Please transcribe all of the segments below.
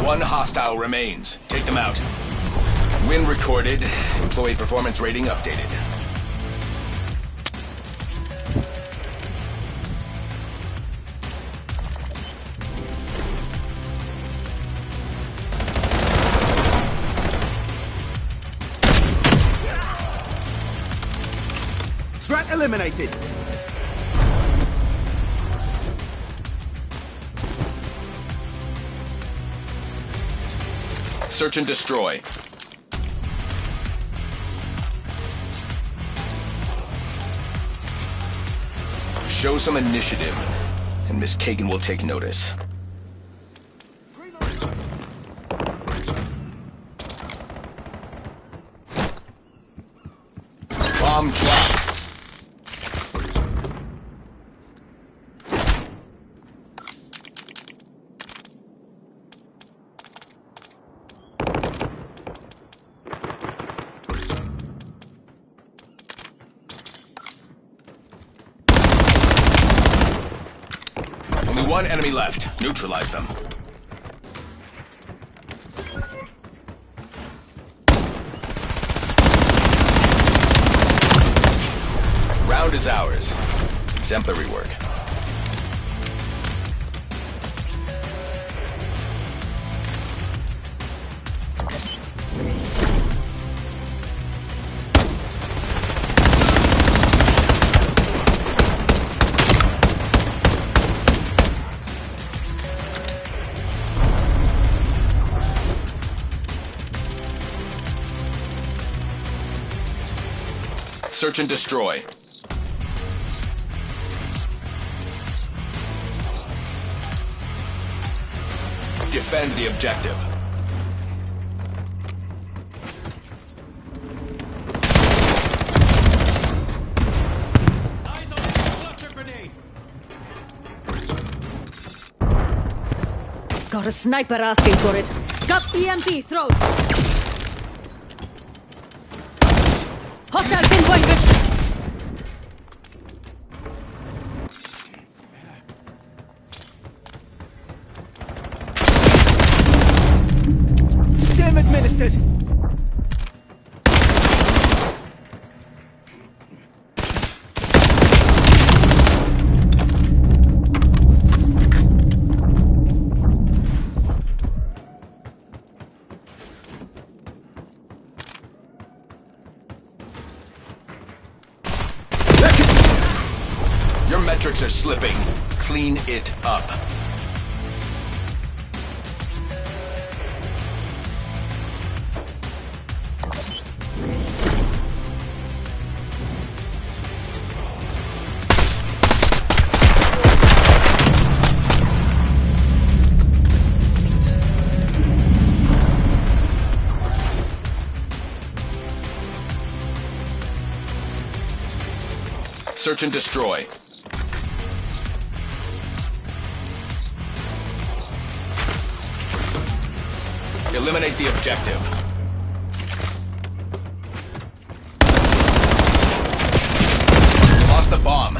One hostile remains. Take them out. Win recorded. Employee performance rating updated. Threat eliminated. Search and destroy. Show some initiative, and Miss Kagan will take notice. Bomb dropped. Only one enemy left. Neutralize them. Round is ours. Exemplary work. Search and destroy. Defend the objective. Eyes on the cluster grenade. Got a sniper asking for it. Got EMP thrown. Hostile pinpointed. Stim administered. Your metrics are slipping. Clean it up. Search and destroy. Eliminate the objective. Lost the bomb.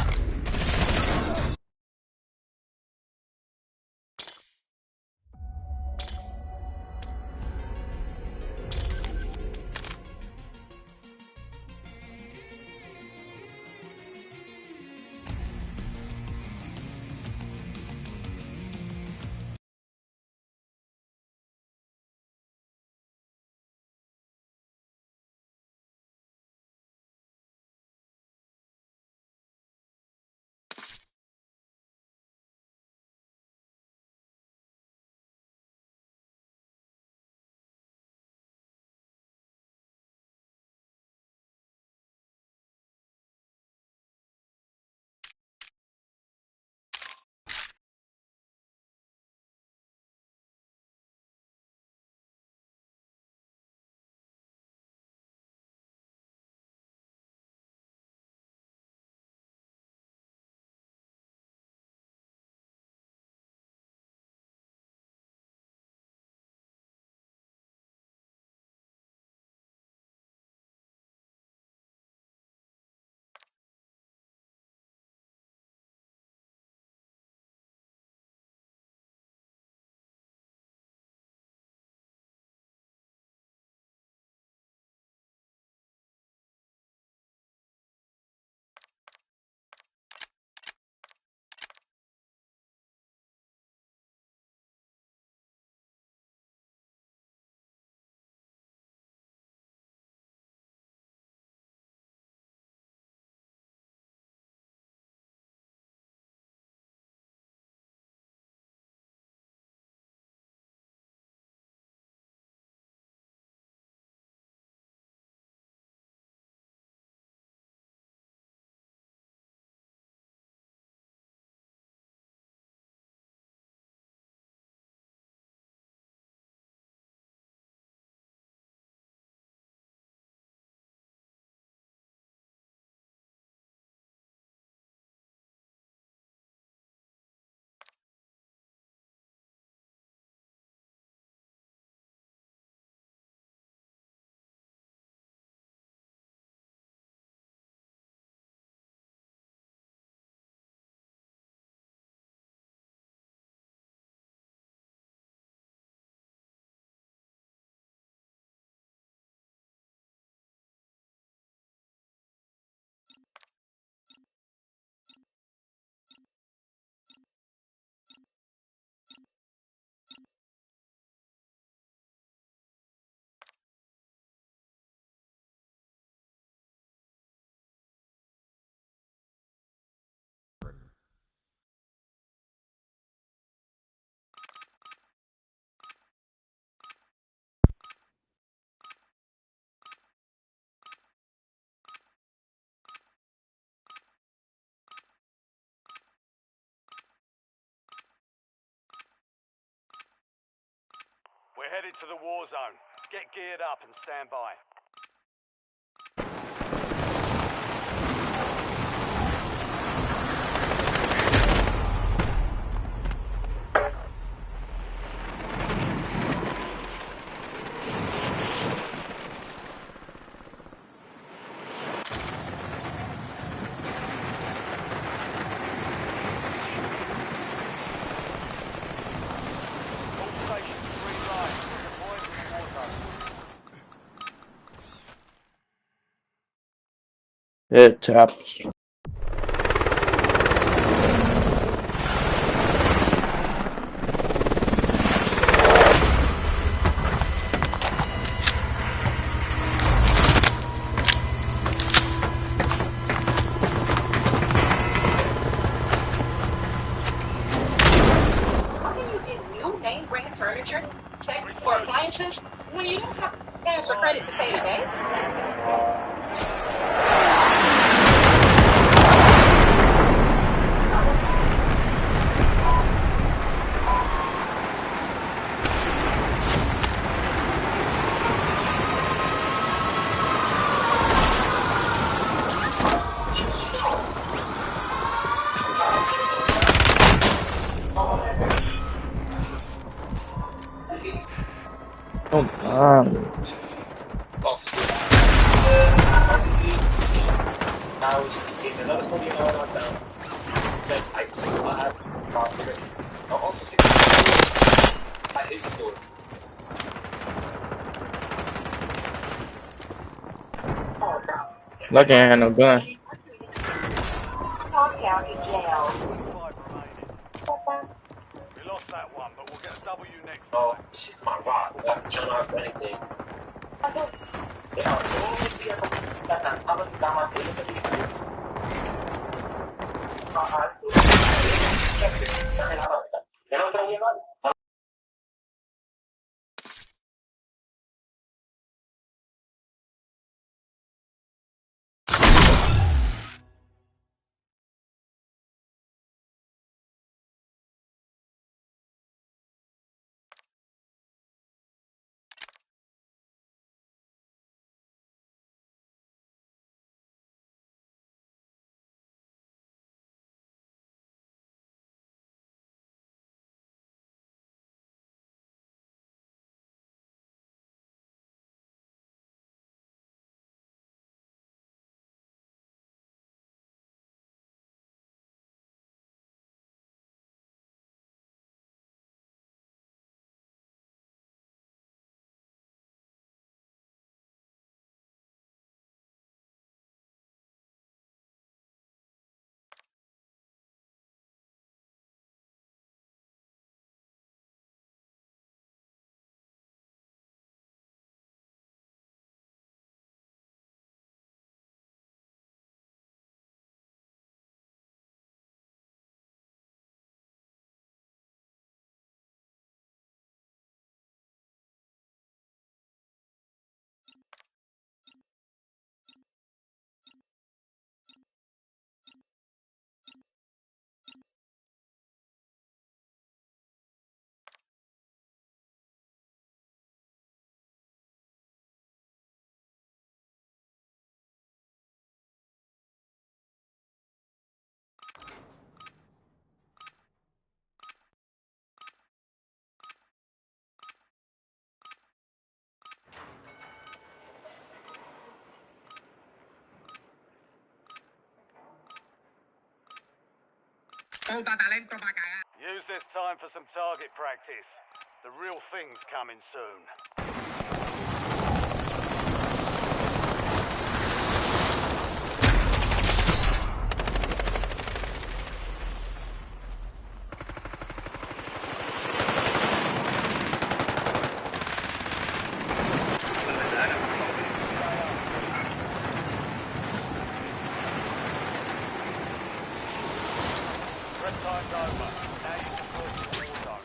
We're headed to the war zone. Get geared up and stand by. It taps. How can you get new name brand furniture, tech, or appliances when you don't have cash or credit to pay the bank? Come on. Lucky I had no gun. 5 remaining. We lost that one, but we'll get a W next time. Use this time for some target practice. The real thing's coming soon. Prep time's over. Now you can deploy to the war zone.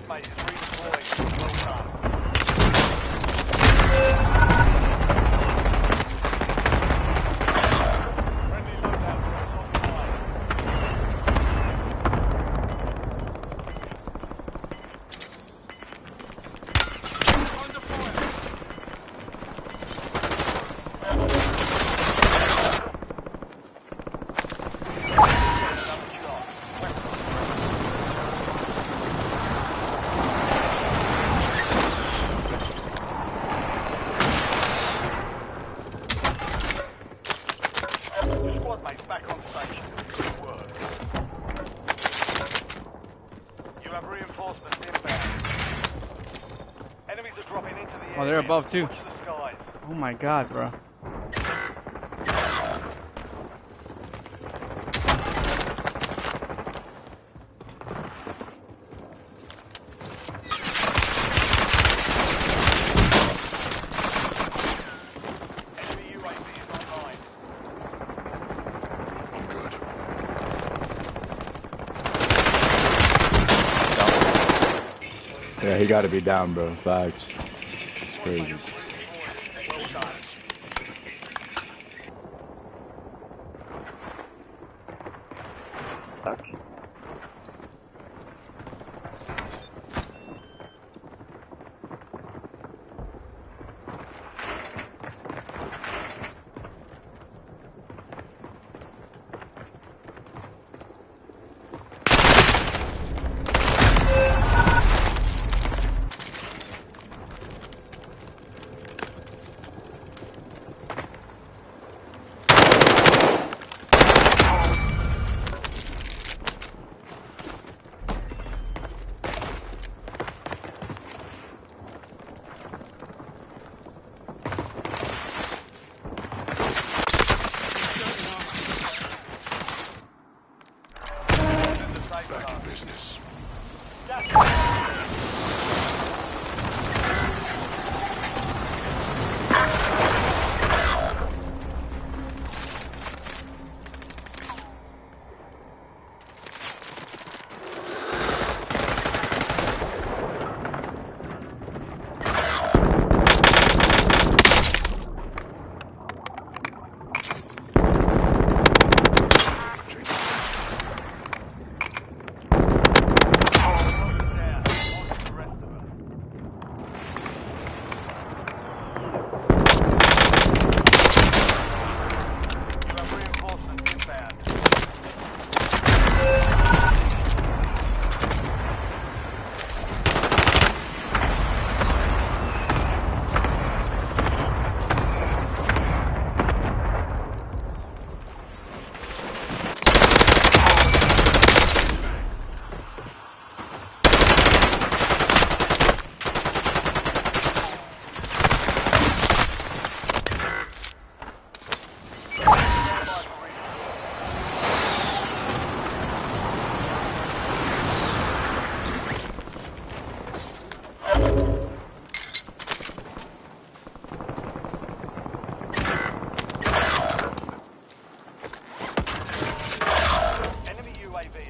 squad mate is redeployed. Well done. Friendly loadout drops on the way. Under fire. Your squad mate's back on station. Good work. You have reinforcements inbound. Enemies are dropping into the area. Oh, they're above too. Watch the skies. Oh my god, bro. Enemy UAV is online. Yeah, he gotta be down, bro. Facts. Crazy. Well done. Back in business.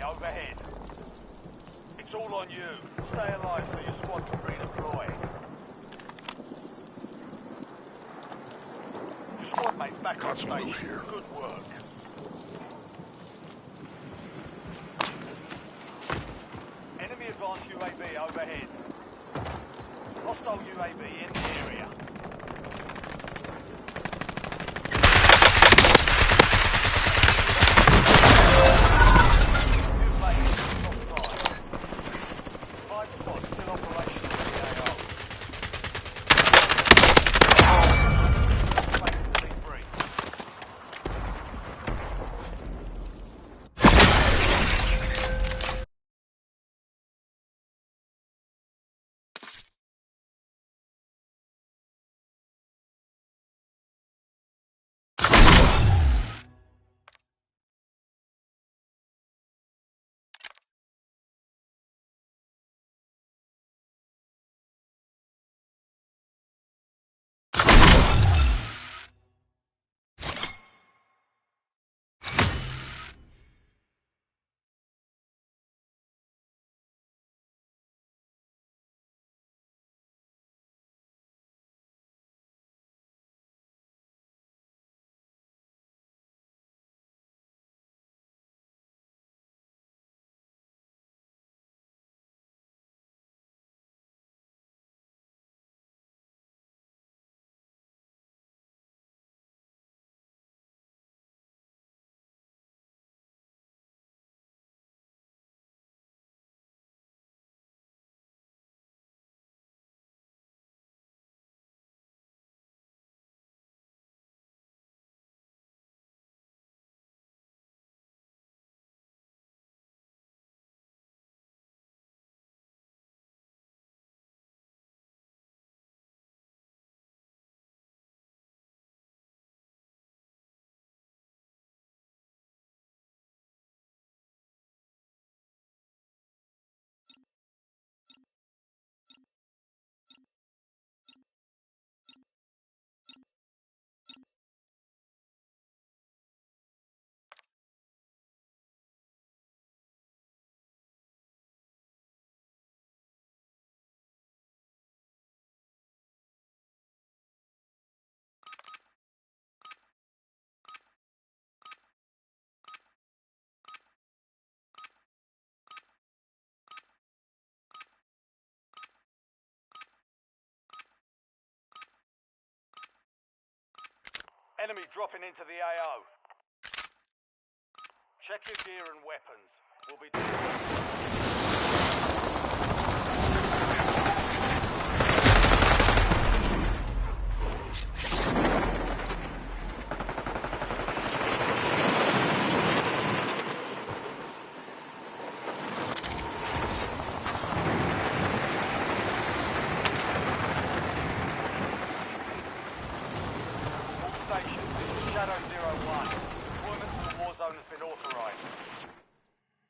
Overhead. It's all on you. Stay alive so your squad can redeploy. Your squad mate's back on station. Good work. Enemy advanced UAV overhead. Hostile UAV in the area. Enemy dropping into the AO. Check your gear and weapons. We'll be...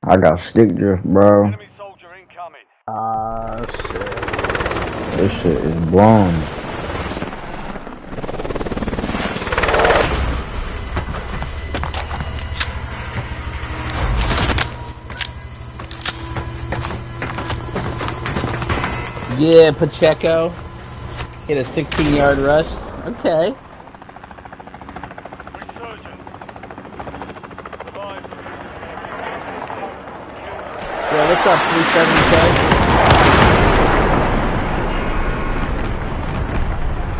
I got stick drift, bro. Enemy soldier incoming. Ah, shit. This shit is blown. Yeah, Pacheco. Hit a 16-yard rush. Okay. Resurgent. Survive. Yeah, what's up, 370K?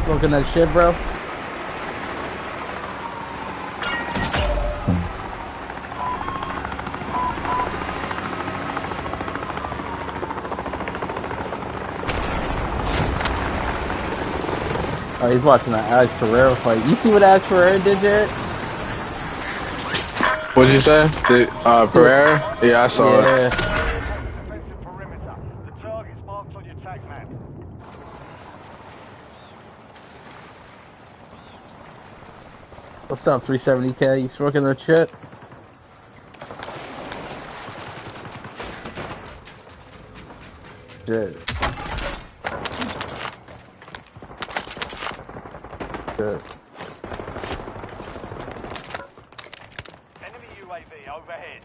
Smoking that shit, bro? Oh, he's watching that Alex Pereira fight. You see what Alex Pereira did, Jared? What'd you say? Pereira? Yeah, I saw it. Defensive perimeter. The target's marked on your tag map. What's up, 370K? You smoking that shit? Shit. Shit. Enemy UAV overhead.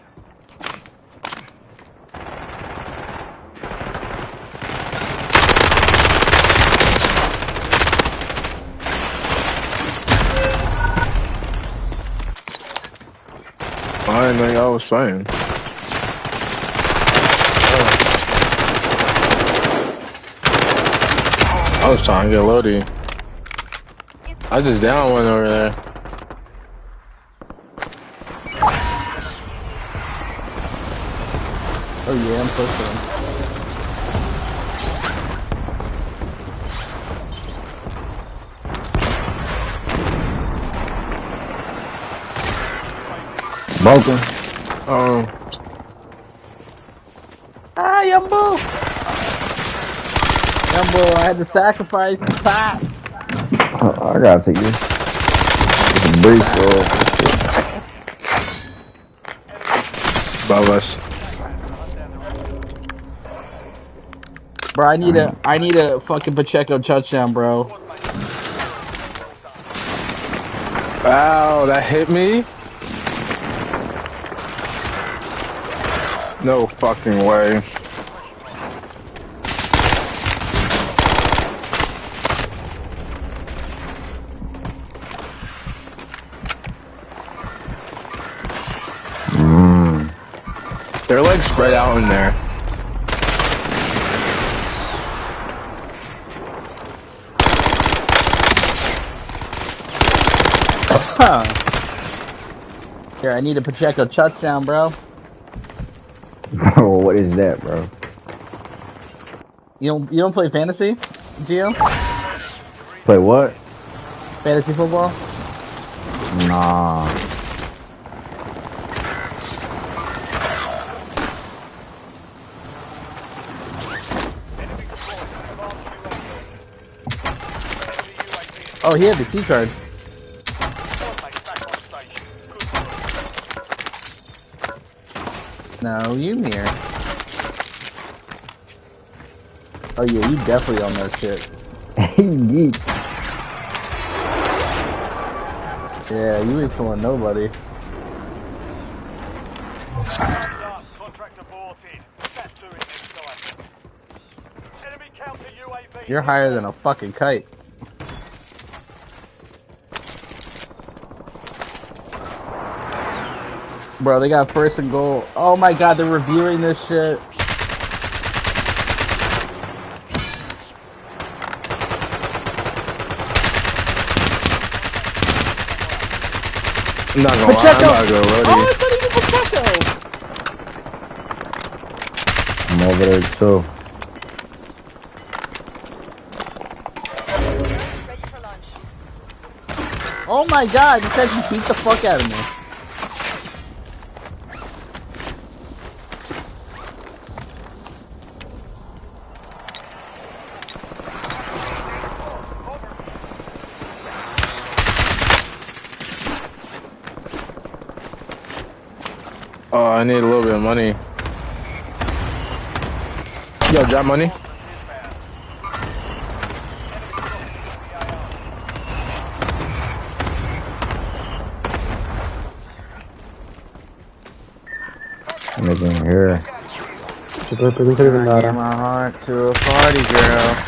I didn't think I was saying. I was trying to get loaded. I just down one over there. Oh yeah, I'm pushing. Broken. Ah, Yumbo! Yumbo, I had to sacrifice the top. I gotta take this. Brief, Above us. Bro, I need a fucking Pacheco touchdown, bro. Wow, that hit me? No fucking way. They're like spread out in there. Here, I need a Pacheco touchdown, bro. Bro, what is that, bro? You don't play fantasy, Gio? Play what? Fantasy football? Nah. Oh, he had the key card. No, you mirror. Oh yeah, you definitely on that shit. Geek. Yeah, you ain't fooling nobody. Contract aborted. Step 2 is next time. Enemy counter UAV. You're higher than a fucking kite. Bro, they got first and goal. Oh my god, they're reviewing this shit. I'm not gonna lie, I'm about to go Oh, loadie. it's not even Pacheco! I'm over there too. Oh my god, this guy beat the fuck out of me. Oh, I need a little bit of money. Yo, drop money. Anything here? Give my heart to a party, girl.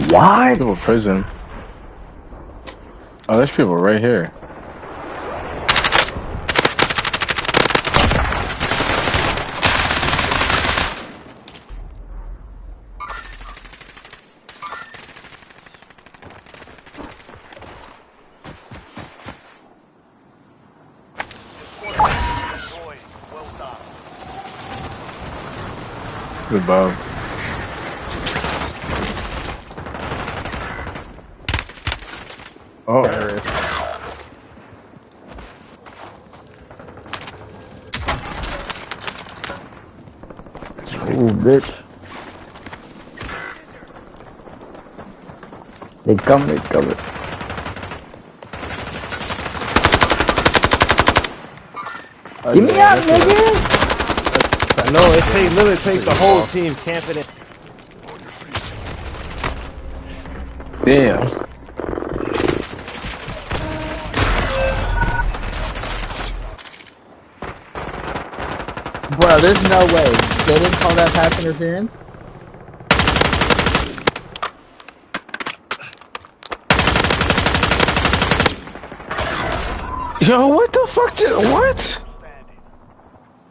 What? People prison. Oh, there's people right here. Above. Oh, There it is. Ooh, bitch. They come. Give me up, nigga! No, it literally takes the whole team camping it. damn. Bro, there's no way. They didn't call that pass interference? Yo, what the fuck? What?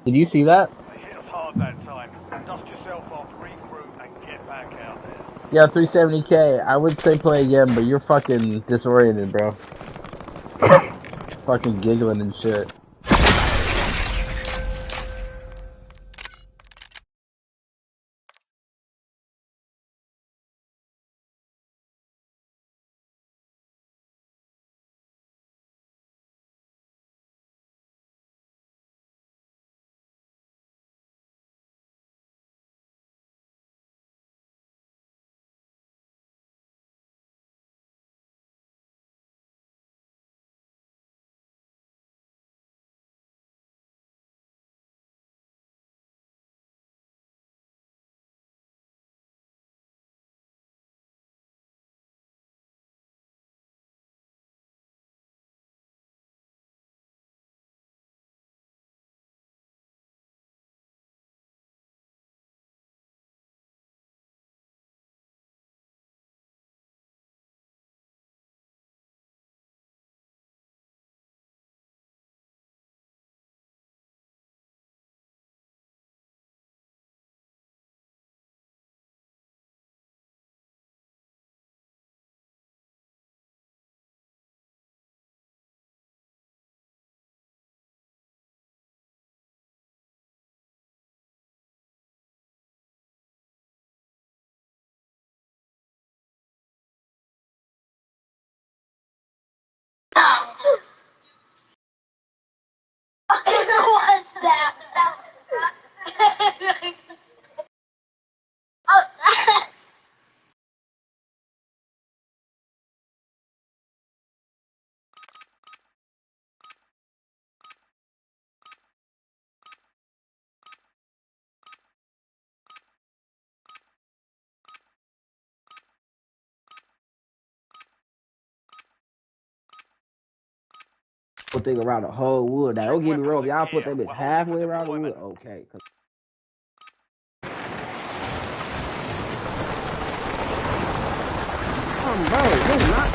Did you see that? They hit us hard that time. Dust yourself off, regroup, and get back out there. Yeah, 370k. I would say play again, but you're fucking disoriented, bro. Fucking giggling and shit. What's that? Whole thing around the whole wood. Now, don't get me wrong. If y'all put that bitch halfway around the wood, okay. Bro, no, not.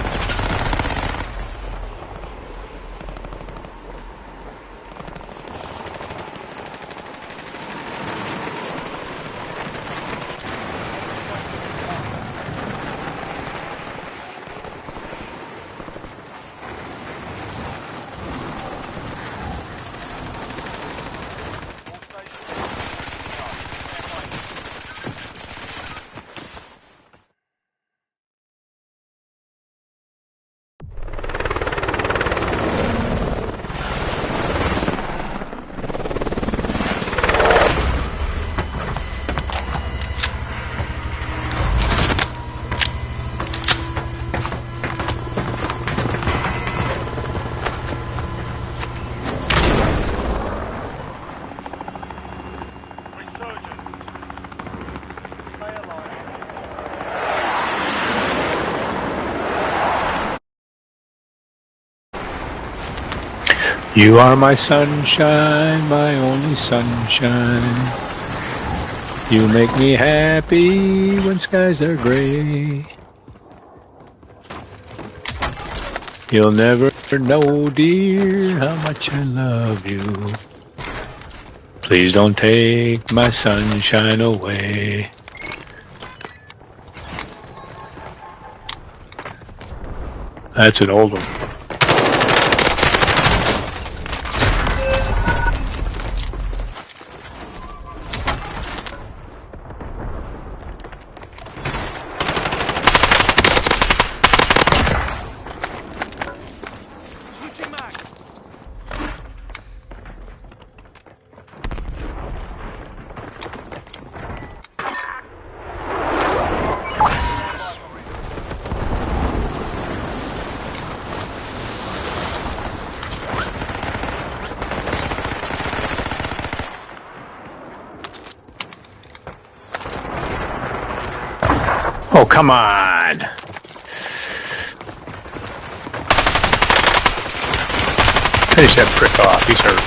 You are my sunshine, my only sunshine. You make me happy when skies are gray. You'll never know, dear, how much I love you. Please don't take my sunshine away. That's an old one. Oh, come on. Finish that prick off. He's hurt.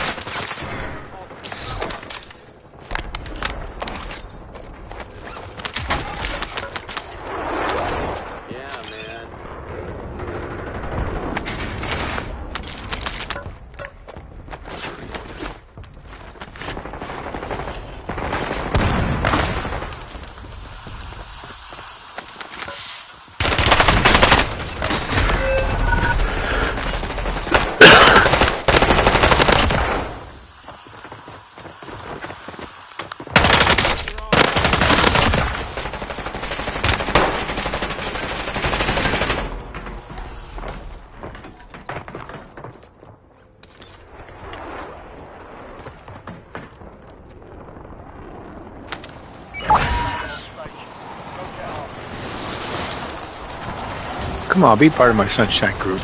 Come on, be part of my sunshine group.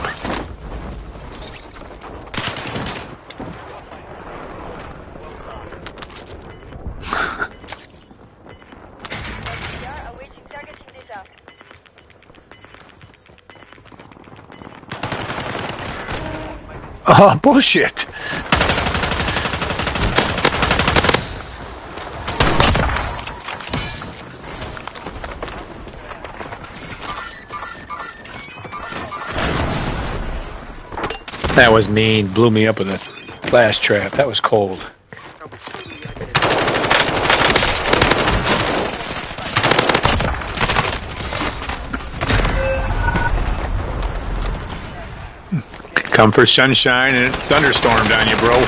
Oh, bullshit. That was mean. Blew me up with a blast trap. That was cold. Come for sunshine and it thunderstormed on you, bro.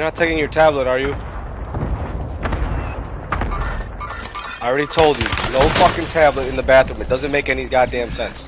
You're not taking your tablet, are you? I already told you, no fucking tablet in the bathroom. It doesn't make any goddamn sense.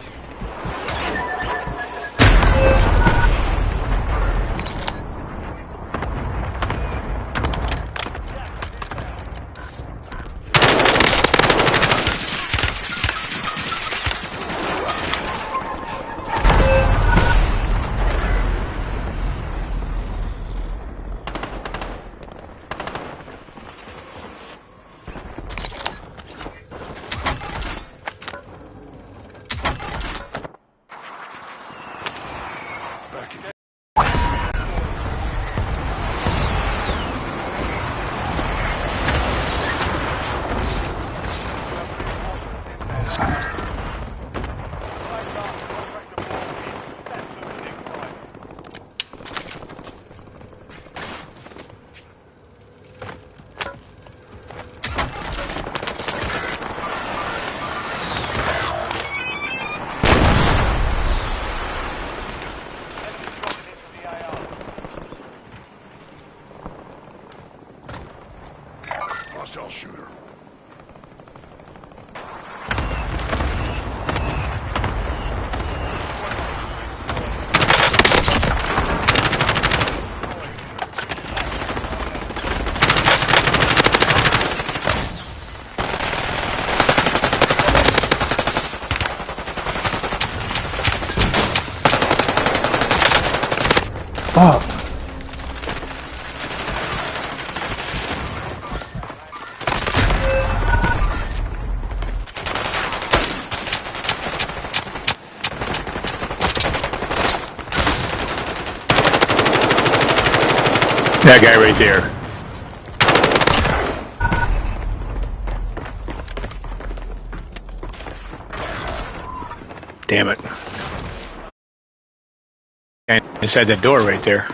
Hostile shooter. Fuck. That guy right there. Damn it. And inside that door right there.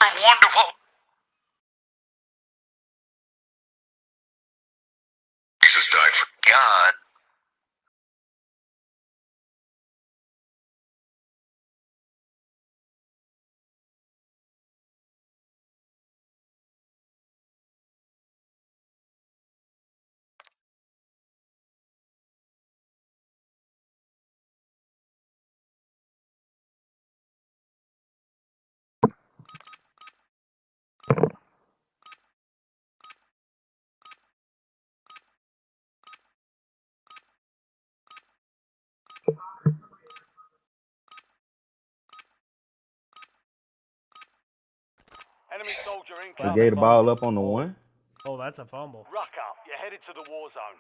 Wonderful. Jesus died for God. Enemy soldier The incoming. Gator ball up on the one. Oh, that's a fumble. Ruck up. You're headed to the war zone.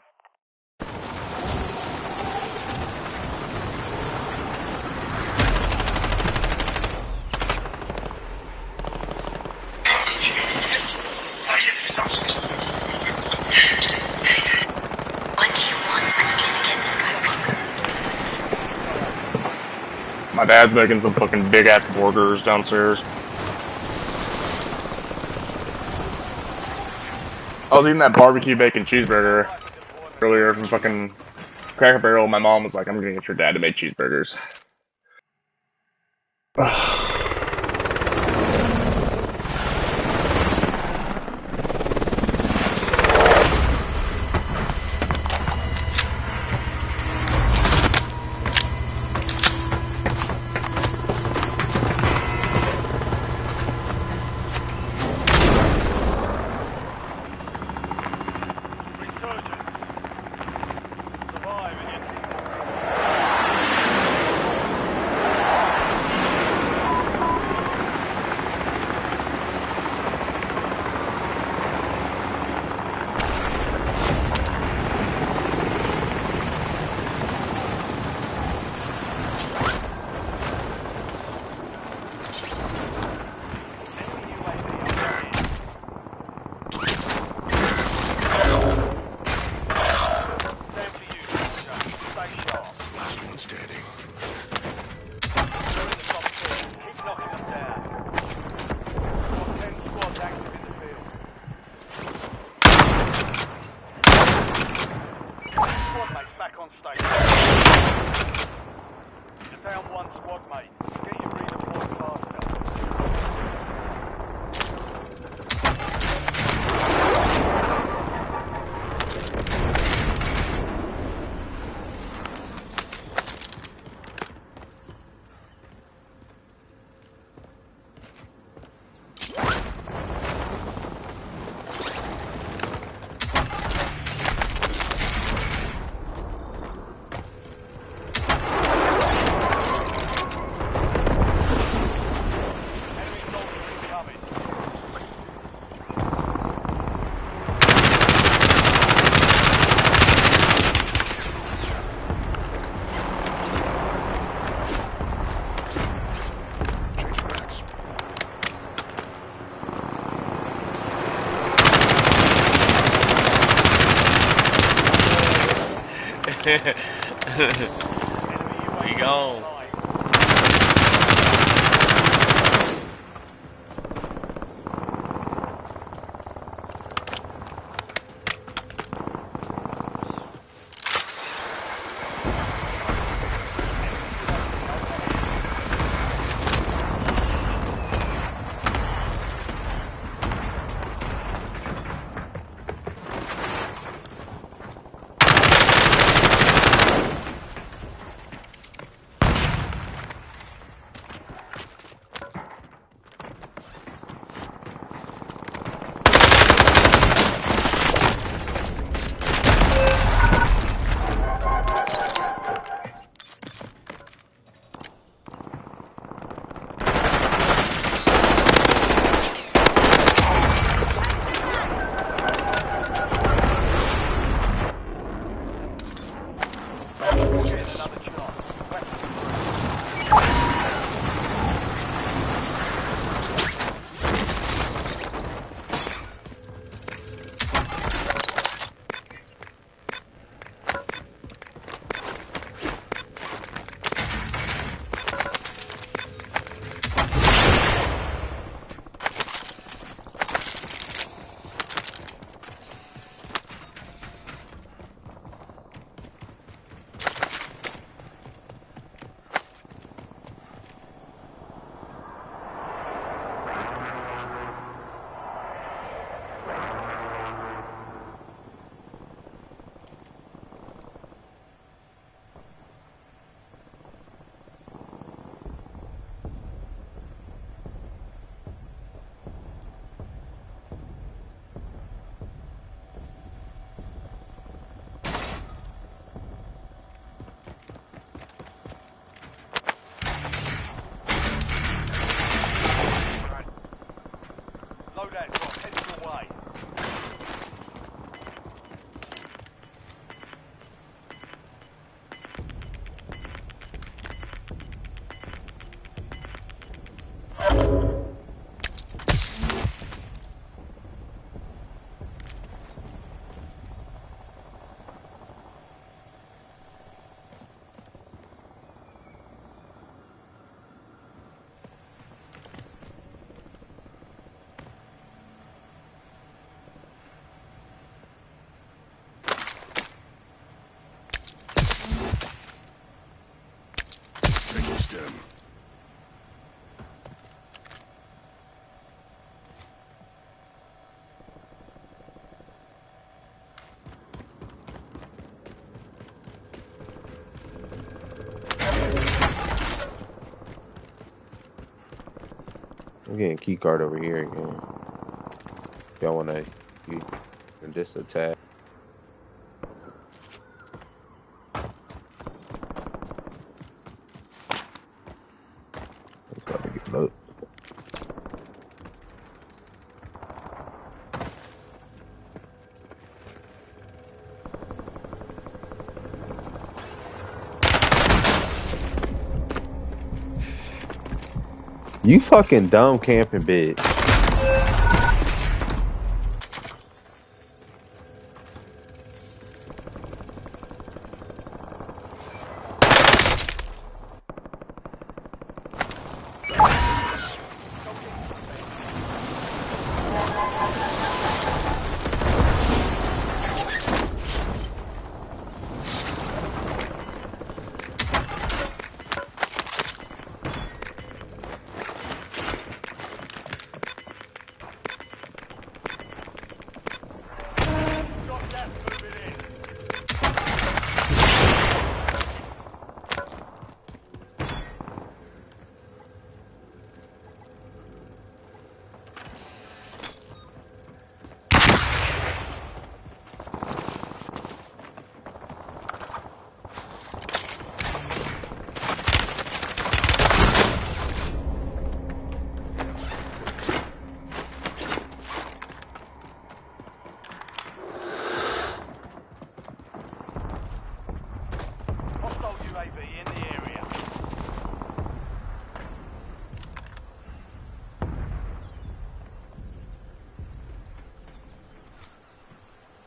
What do you want from Anakin Skywalker? My dad's making some fucking big ass burgers downstairs. I was eating that barbecue bacon cheeseburger earlier from fucking Cracker Barrel. My mom was like, I'm gonna get your dad to make cheeseburgers. We gone. Loadout drop heading your way. I'm getting key card over here again. Y'all wanna just attack? It's gotta get low. You fucking dumb camping bitch.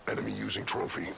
Enemy using trophy.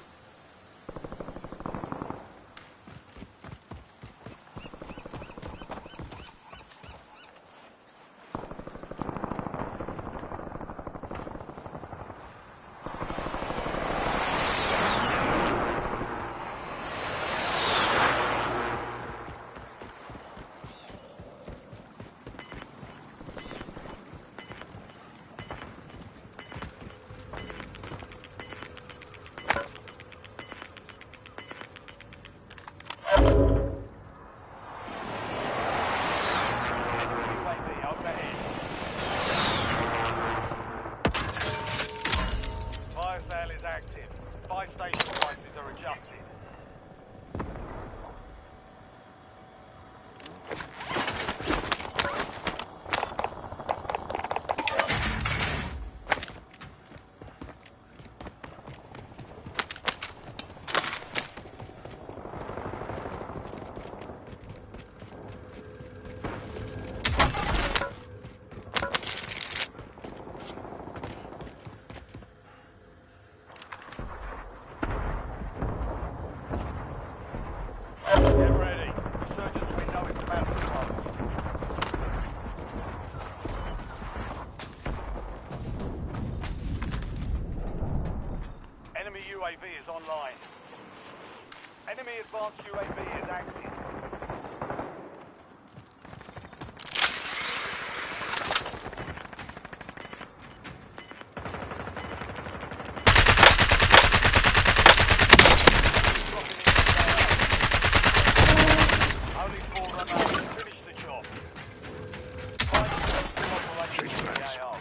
side. Enemy advanced UAV is active. Only 4 remain. Finish the job. Find operation in the AO.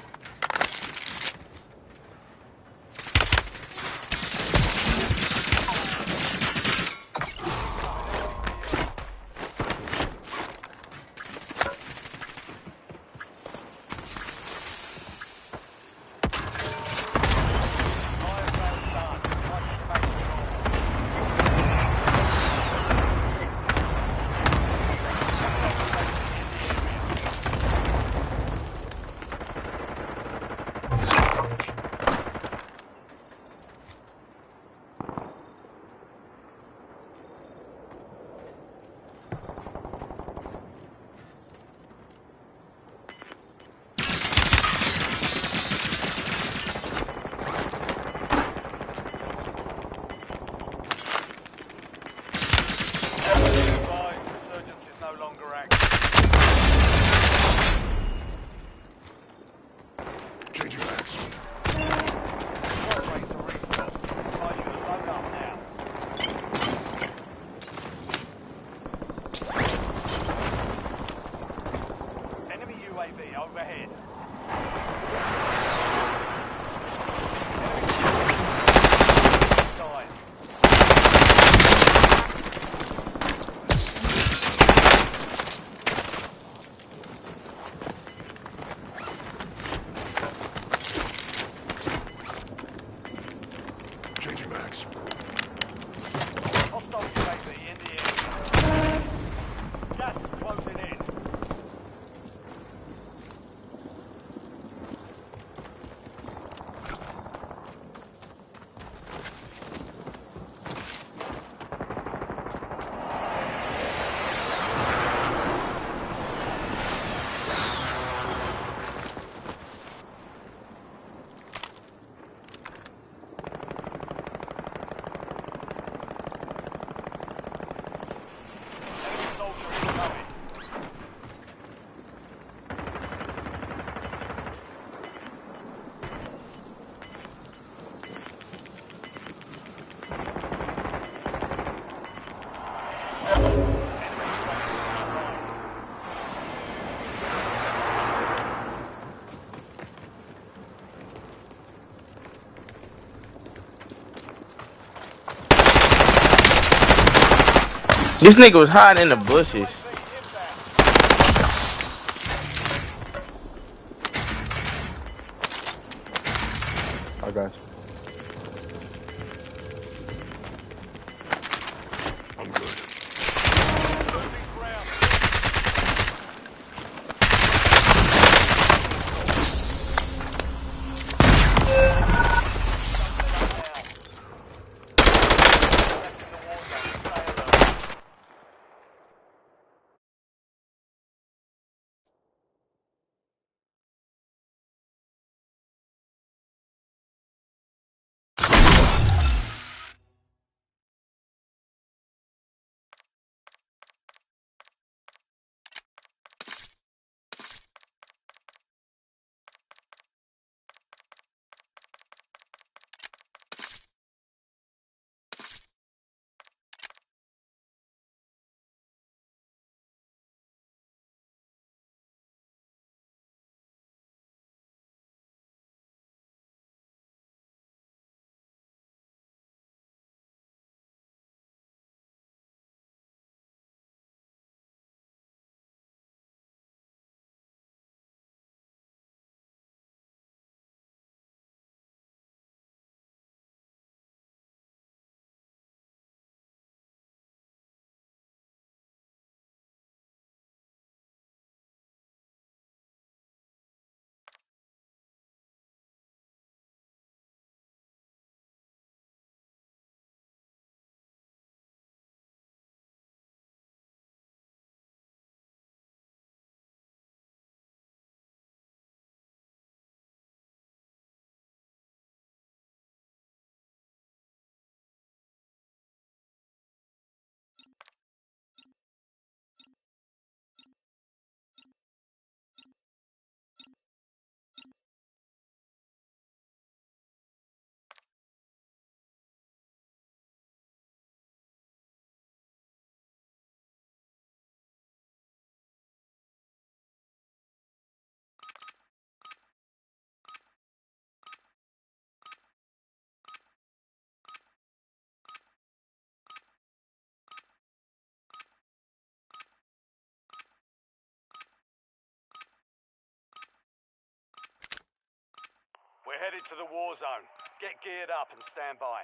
Resurgence is no longer active. Changing max. Operator restock. Advise you to load up now. Enemy UAV overhead. Dive. Changing max. Hostile UAV in the air. Gas is closing in. Enemy soldier incoming. This nigga was hiding in the bushes. I got you. I'm good. Losing ground. headed to the war zone. Get geared up and stand by.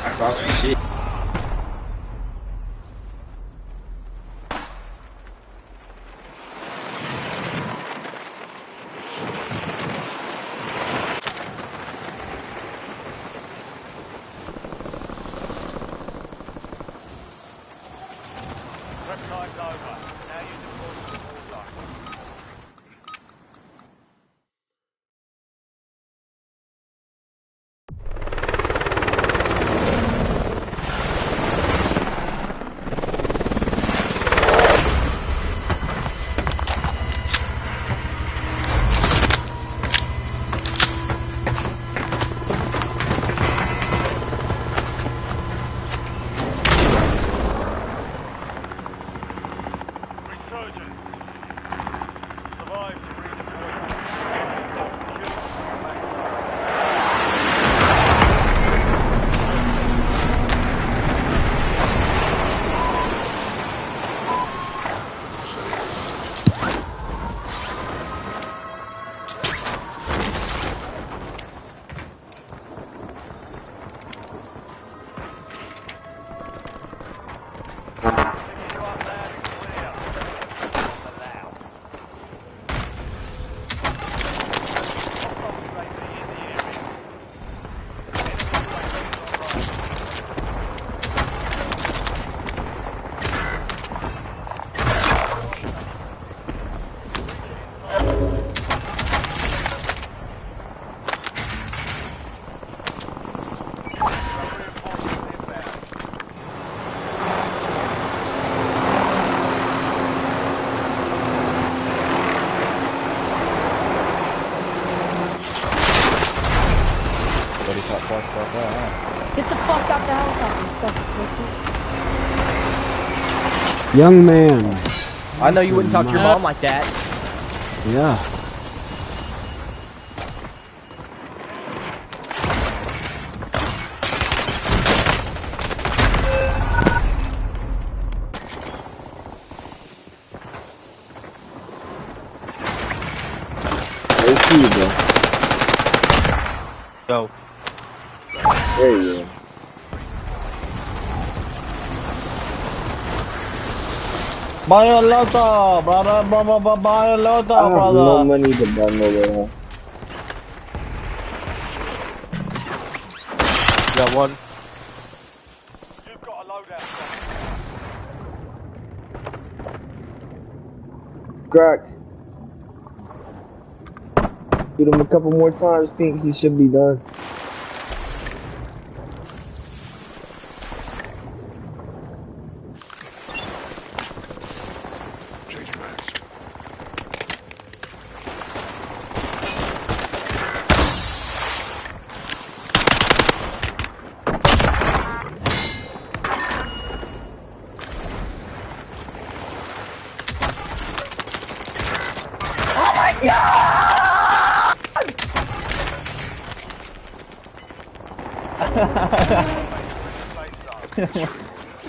I saw some shit. Prep time's over. Now you deploy to the war zone. Resurgence. Survive to redeploy. Kill the back. Get the fuck out the helicopter, fucking pussy. Young man. I know you wouldn't talk to your mom like that. Yeah. I see you, bro. Go. There you go. Buy a Lotto, brother, buy a Lotto, I have brother. no money to buy no way. Got one. You've got a loadout. Crack. Shoot him a couple more times, think he should be done.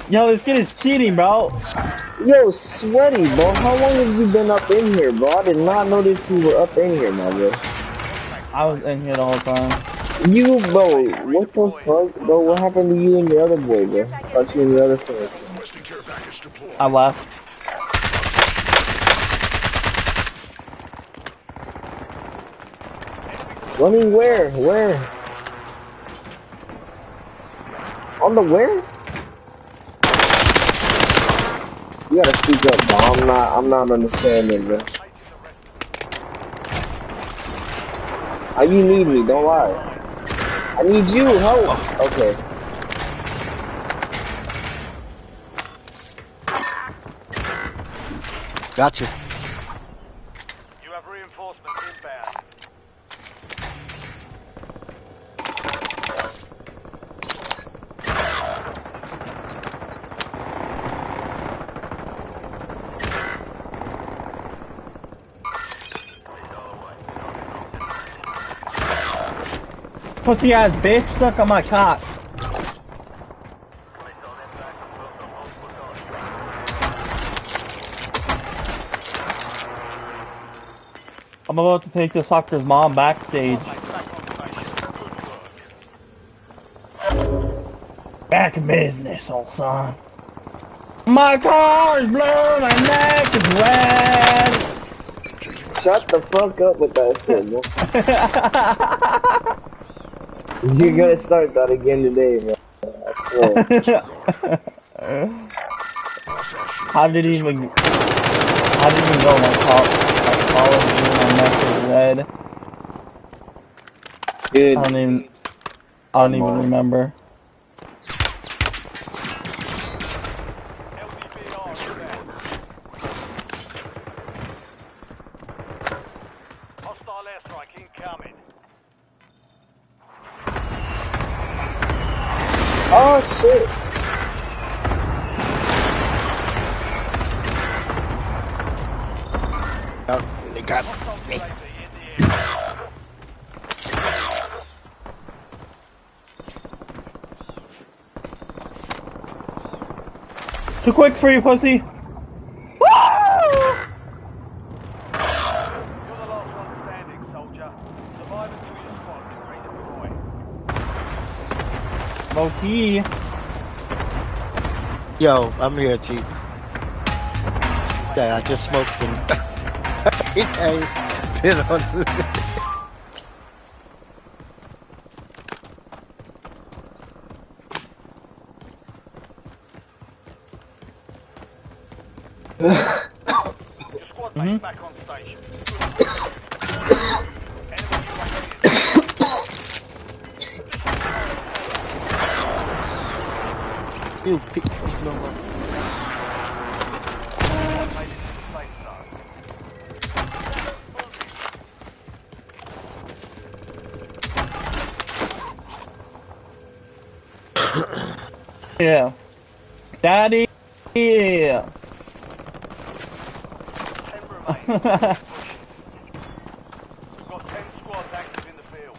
Yo, this kid is cheating, bro. Yo, Sweaty, bro, how long have you been up in here, bro? I did not notice you were up in here, my bro. I was in here the whole time. You, bro, what the fuck, bro? What happened to you and your other boy, bro? I thought you and your other friend. I left. Running where? Where? On the where? You gotta speak up, bro. I'm not understanding, bro. How you need me? Don't lie. I need you. Help. Okay. Gotcha. You have reinforcements inbound. Pussy ass bitch, suck on my cock. I'm about to take the sucker's mom backstage. Back in business, old son. My car's blue, my neck is red. Shut the fuck up with that shit, bro. You're gonna start that again today, man. I swear. How did he even go? My collar blue, my neck is red. Good. I don't even remember. Hostile airstrike incoming. Oh shit. They got me. Too quick for you, pussy. Woo! Low key. Yo, I'm here, Chief. Yeah, I just smoked him. Hey, been on. Back on station. You piece of number. Yeah. Daddy. Yeah. We've got 10 squads active in the field.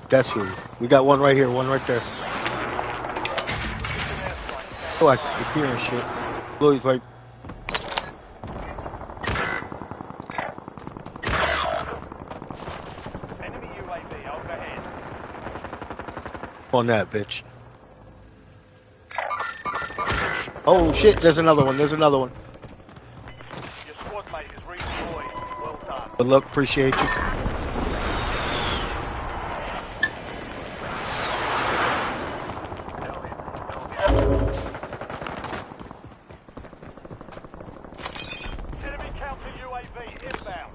That's who. We got one right here, one right there. Oh, I can hear and shit. Louis, right. Enemy UAV overhead. On that, bitch. Oh shit, there's another one, there's another one. Your squad mate is redeployed. Well done. Good luck, appreciate you. Enemy counter UAV inbound.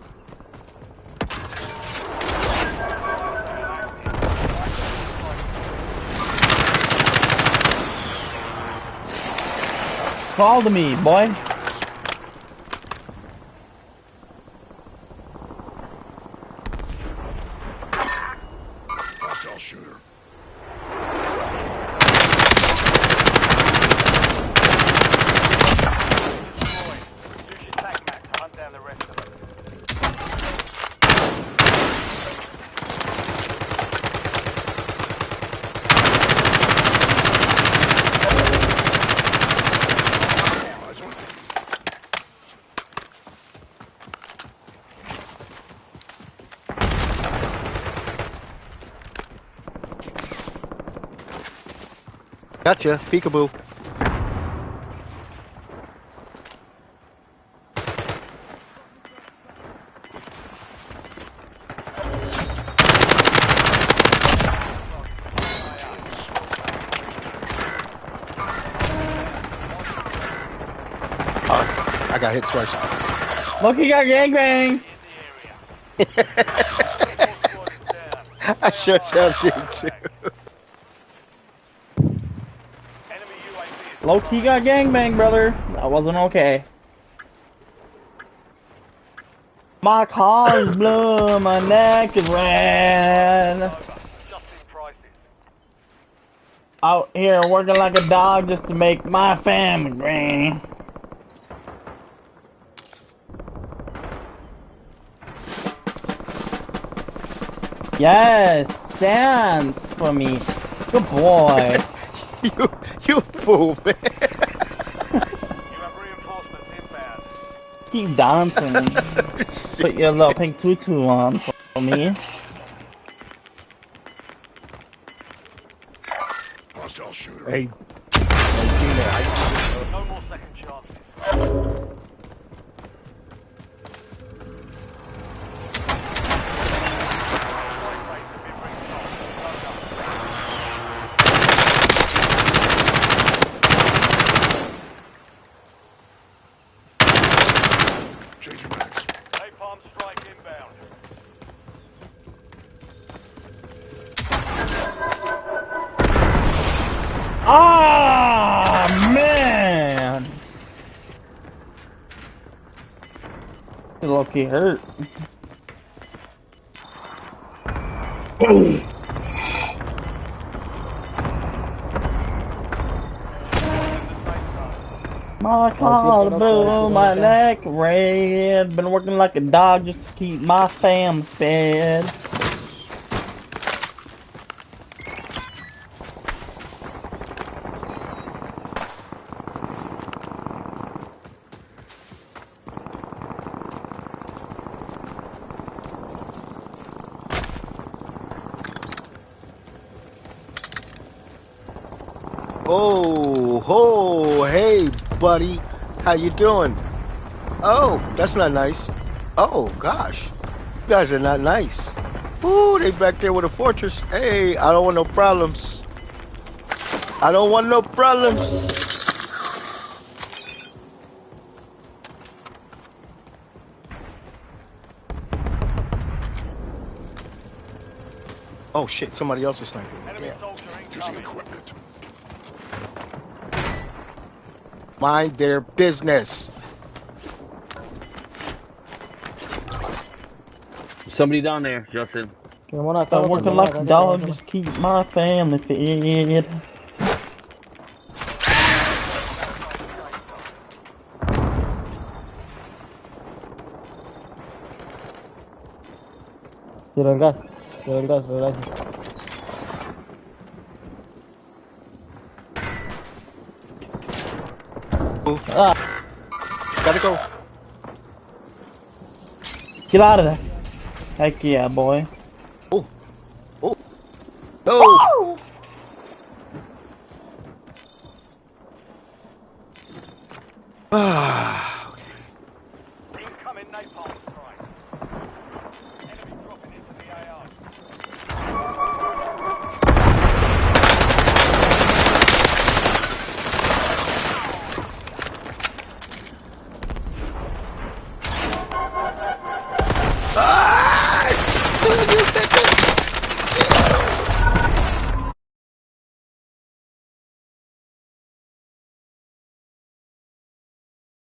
Call to me, boy. Hostile shooter. Use your tac mac to hunt down the rest of them. Gotcha, peekaboo. I got hit twice. Look, he got gangbang. I sure sound did too. Low key got gangbang, brother. That wasn't okay. My car's blue, my neck is red. out here working like a dog just to make my family green. Yes, dance for me. Good boy. You fool, man. Keep dancing. Put your little pink tutu on for me. Hostile shooter. Hey. No more second chances. Changing mags. Napalm strike inbound. Ah, man. Low-key hurt. My collar blue, my neck red. Been working like a dog just to keep my fam fed. Oh, ho, hey, buddy. How you doing? Oh, that's not nice. Oh, gosh. You guys are not nice. Ooh, they back there with a fortress. Hey, I don't want no problems. I don't want no problems. Oh, shit, somebody else is sniping. Yeah. Using equipment. Mind their business. Somebody down there, Justin. I'm working like a dog just to keep my family fed. Tira el gas, Ah. Gotta go. Get out of there. Heck yeah, boy. Oh. Oh. No. Ah.